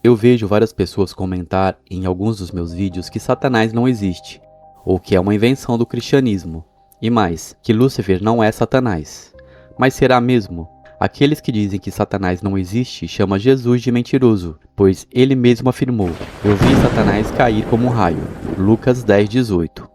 Eu vejo várias pessoas comentar em alguns dos meus vídeos que Satanás não existe, ou que é uma invenção do cristianismo, e mais, que Lúcifer não é Satanás. Mas será mesmo? Aqueles que dizem que Satanás não existe chamam Jesus de mentiroso, pois ele mesmo afirmou: "Eu vi Satanás cair como um raio", Lucas 10:18.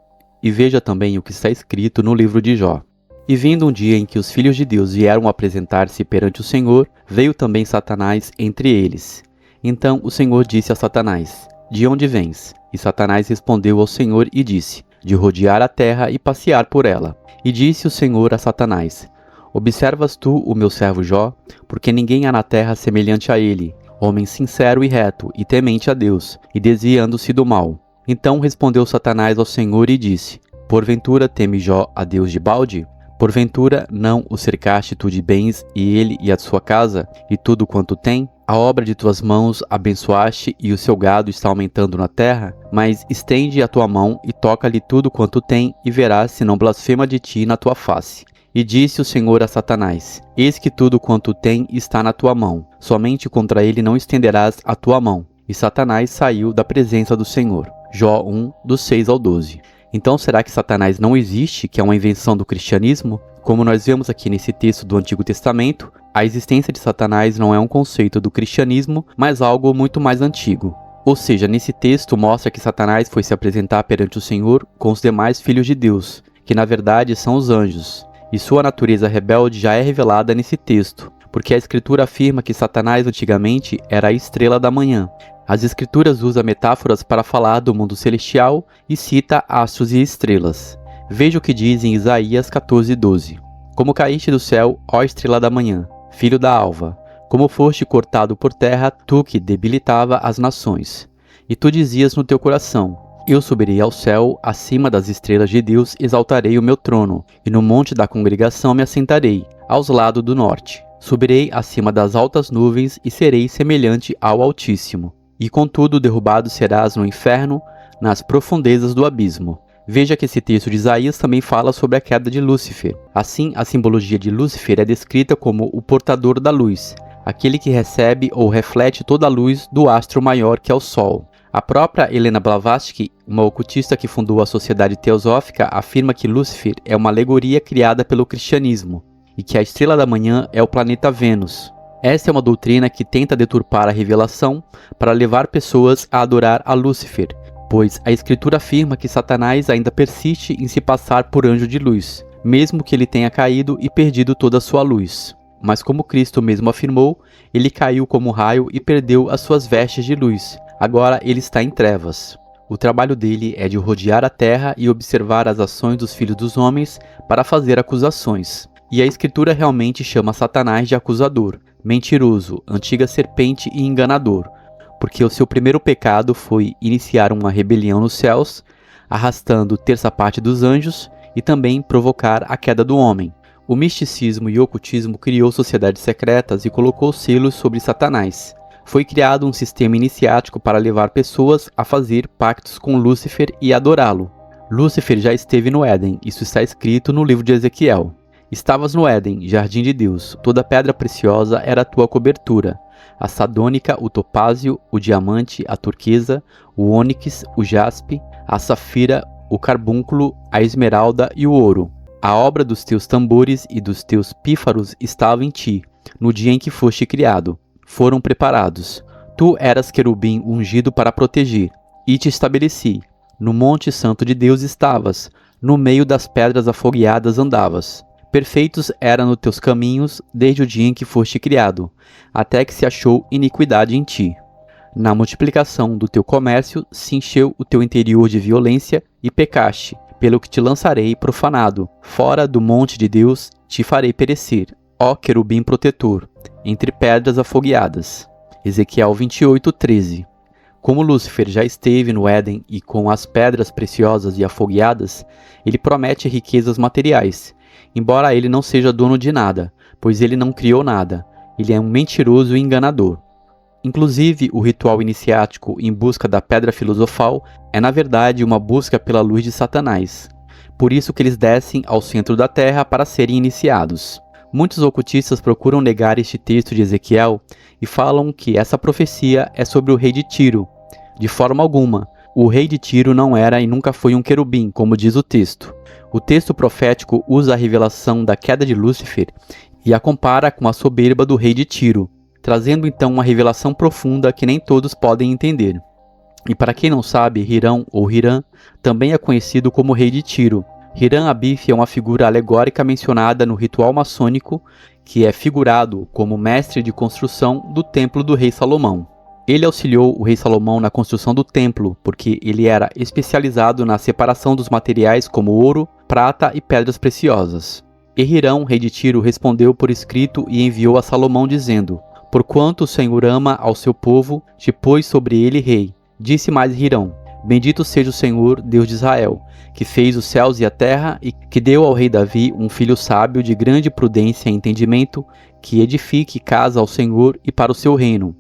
E veja também o que está escrito no livro de Jó. E vindo um dia em que os filhos de Deus vieram apresentar-se perante o Senhor, veio também Satanás entre eles. Então o Senhor disse a Satanás: "De onde vens?" E Satanás respondeu ao Senhor e disse: "De rodear a terra e passear por ela." E disse o Senhor a Satanás: "Observas tu o meu servo Jó? Porque ninguém há na terra semelhante a ele, homem sincero e reto, e temente a Deus, e desviando-se do mal." Então respondeu Satanás ao Senhor e disse: "Porventura teme Jó a Deus de balde? Porventura não o cercaste tu de bens, e ele e a sua casa, e tudo quanto tem? A obra de tuas mãos abençoaste, e o seu gado está aumentando na terra? Mas estende a tua mão, e toca-lhe tudo quanto tem, e verás se não blasfema de ti na tua face." E disse o Senhor a Satanás: "Eis que tudo quanto tem está na tua mão, somente contra ele não estenderás a tua mão." E Satanás saiu da presença do Senhor. Jó 1, dos 6 ao 12. Então será que Satanás não existe, que é uma invenção do cristianismo? Como nós vemos aqui nesse texto do Antigo Testamento, a existência de Satanás não é um conceito do cristianismo, mas algo muito mais antigo. Ou seja, nesse texto mostra que Satanás foi se apresentar perante o Senhor com os demais filhos de Deus, que na verdade são os anjos. E sua natureza rebelde já é revelada nesse texto, porque a Escritura afirma que Satanás antigamente era a estrela da manhã. As Escrituras usam metáforas para falar do mundo celestial e cita astros e estrelas. Veja o que diz em Isaías 14:12. "Como caíste do céu, ó estrela da manhã, filho da alva, como foste cortado por terra, tu que debilitava as nações. E tu dizias no teu coração: eu subirei ao céu, acima das estrelas de Deus exaltarei o meu trono, e no monte da congregação me assentarei, aos lados do norte. Subirei acima das altas nuvens e serei semelhante ao Altíssimo. E contudo derrubado serás no inferno, nas profundezas do abismo." Veja que esse texto de Isaías também fala sobre a queda de Lúcifer. Assim, a simbologia de Lúcifer é descrita como o portador da luz, aquele que recebe ou reflete toda a luz do astro maior que é o Sol. A própria Helena Blavatsky, uma ocultista que fundou a Sociedade Teosófica, afirma que Lúcifer é uma alegoria criada pelo cristianismo e que a estrela da manhã é o planeta Vênus. Essa é uma doutrina que tenta deturpar a revelação para levar pessoas a adorar a Lúcifer, pois a Escritura afirma que Satanás ainda persiste em se passar por anjo de luz, mesmo que ele tenha caído e perdido toda a sua luz. Mas como Cristo mesmo afirmou, ele caiu como raio e perdeu as suas vestes de luz. Agora ele está em trevas. O trabalho dele é de rodear a terra e observar as ações dos filhos dos homens para fazer acusações. E a Escritura realmente chama Satanás de acusador, mentiroso, antiga serpente e enganador, porque o seu primeiro pecado foi iniciar uma rebelião nos céus, arrastando terça parte dos anjos e também provocar a queda do homem. O misticismo e o ocultismo criou sociedades secretas e colocou selos sobre Satanás. Foi criado um sistema iniciático para levar pessoas a fazer pactos com Lúcifer e adorá-lo. Lúcifer já esteve no Éden, isso está escrito no livro de Ezequiel. "Estavas no Éden, jardim de Deus, toda pedra preciosa era a tua cobertura. A sardônica, o topázio, o diamante, a turquesa, o ônix, o jaspe, a safira, o carbúnculo, a esmeralda e o ouro. A obra dos teus tambores e dos teus pífaros estava em ti, no dia em que foste criado. Foram preparados. Tu eras querubim ungido para proteger, e te estabeleci. No monte santo de Deus estavas, no meio das pedras afogueadas andavas. Perfeitos eram os teus caminhos desde o dia em que foste criado, até que se achou iniquidade em ti. Na multiplicação do teu comércio se encheu o teu interior de violência e pecaste, pelo que te lançarei profanado. Fora do monte de Deus te farei perecer, ó querubim protetor, entre pedras afogueadas." Ezequiel 28:13. Como Lúcifer já esteve no Éden e com as pedras preciosas e afogueadas, ele promete riquezas materiais, embora ele não seja dono de nada, pois ele não criou nada. Ele é um mentiroso e enganador. Inclusive, o ritual iniciático em busca da pedra filosofal é na verdade uma busca pela luz de Satanás. Por isso que eles descem ao centro da terra para serem iniciados. Muitos ocultistas procuram negar este texto de Ezequiel e falam que essa profecia é sobre o rei de Tiro. De forma alguma, o rei de Tiro não era e nunca foi um querubim, como diz o texto. O texto profético usa a revelação da queda de Lúcifer e a compara com a soberba do rei de Tiro, trazendo então uma revelação profunda que nem todos podem entender. E para quem não sabe, Hirão ou Hirã também é conhecido como rei de Tiro. Hiram-Abif é uma figura alegórica mencionada no ritual maçônico, que é figurado como mestre de construção do templo do rei Salomão. Ele auxiliou o rei Salomão na construção do templo, porque ele era especializado na separação dos materiais como ouro, prata e pedras preciosas. E Hirão, rei de Tiro, respondeu por escrito e enviou a Salomão dizendo: "Porquanto o Senhor ama ao seu povo, te pôs sobre ele rei." Disse mais Hirão: "Bendito seja o Senhor, Deus de Israel, que fez os céus e a terra e que deu ao rei Davi um filho sábio de grande prudência e entendimento, que edifique casa ao Senhor e para o seu reino.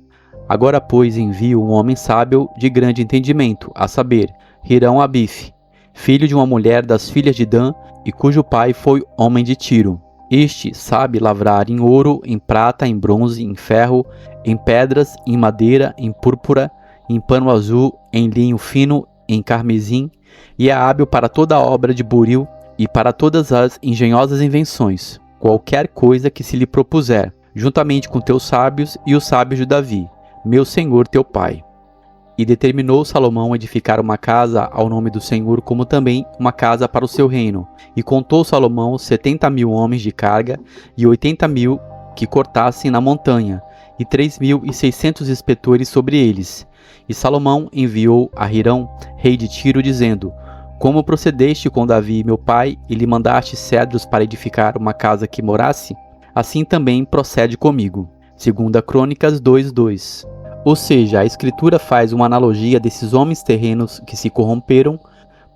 Agora, pois, envio um homem sábio de grande entendimento, a saber, Hirão-Abif, filho de uma mulher das filhas de Dan, e cujo pai foi homem de Tiro. Este sabe lavrar em ouro, em prata, em bronze, em ferro, em pedras, em madeira, em púrpura, em pano azul, em linho fino, em carmesim, e é hábil para toda a obra de buril e para todas as engenhosas invenções, qualquer coisa que se lhe propuser, juntamente com teus sábios e os sábios de Davi, meu senhor teu pai." E determinou Salomão edificar uma casa ao nome do Senhor, como também uma casa para o seu reino. E contou Salomão 70.000 homens de carga e 80.000 que cortassem na montanha, e 3.600 inspetores sobre eles. E Salomão enviou a Hirão, rei de Tiro, dizendo: "Como procedeste com Davi, meu pai, e lhe mandaste cedros para edificar uma casa que morasse? Assim também procede comigo." 2 Crônicas 2:2. Ou seja, a Escritura faz uma analogia desses homens terrenos que se corromperam,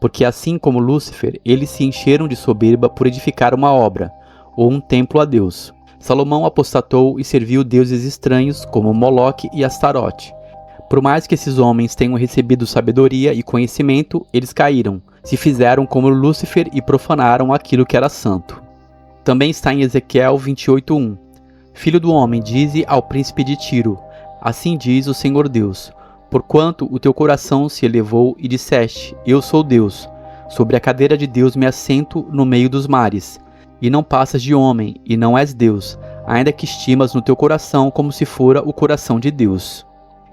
porque assim como Lúcifer, eles se encheram de soberba por edificar uma obra, ou um templo a Deus. Salomão apostatou e serviu deuses estranhos, como Moloque e Astarote. Por mais que esses homens tenham recebido sabedoria e conhecimento, eles caíram, se fizeram como Lúcifer e profanaram aquilo que era santo. Também está em Ezequiel 28:1. "Filho do homem, dize ao príncipe de Tiro: assim diz o Senhor Deus, porquanto o teu coração se elevou e disseste: eu sou Deus, sobre a cadeira de Deus me assento no meio dos mares, e não passas de homem, e não és Deus, ainda que estimas no teu coração como se fora o coração de Deus."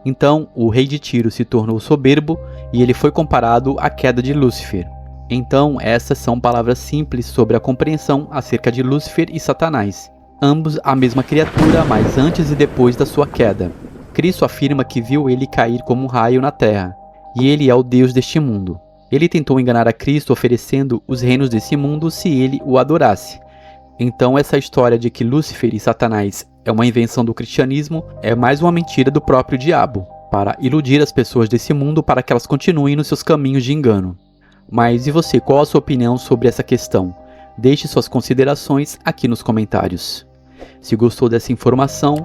Então o rei de Tiro se tornou soberbo, e ele foi comparado à queda de Lúcifer. Então essas são palavras simples sobre a compreensão acerca de Lúcifer e Satanás, ambos a mesma criatura, mas antes e depois da sua queda. Cristo afirma que viu ele cair como um raio na terra, e ele é o Deus deste mundo. Ele tentou enganar a Cristo oferecendo os reinos desse mundo se ele o adorasse. Então essa história de que Lúcifer e Satanás é uma invenção do cristianismo é mais uma mentira do próprio diabo, para iludir as pessoas desse mundo para que elas continuem nos seus caminhos de engano. Mas e você, qual a sua opinião sobre essa questão? Deixe suas considerações aqui nos comentários. Se gostou dessa informação,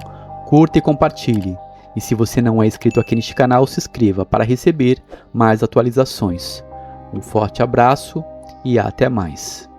curta e compartilhe. E se você não é inscrito aqui neste canal, se inscreva para receber mais atualizações. Um forte abraço e até mais.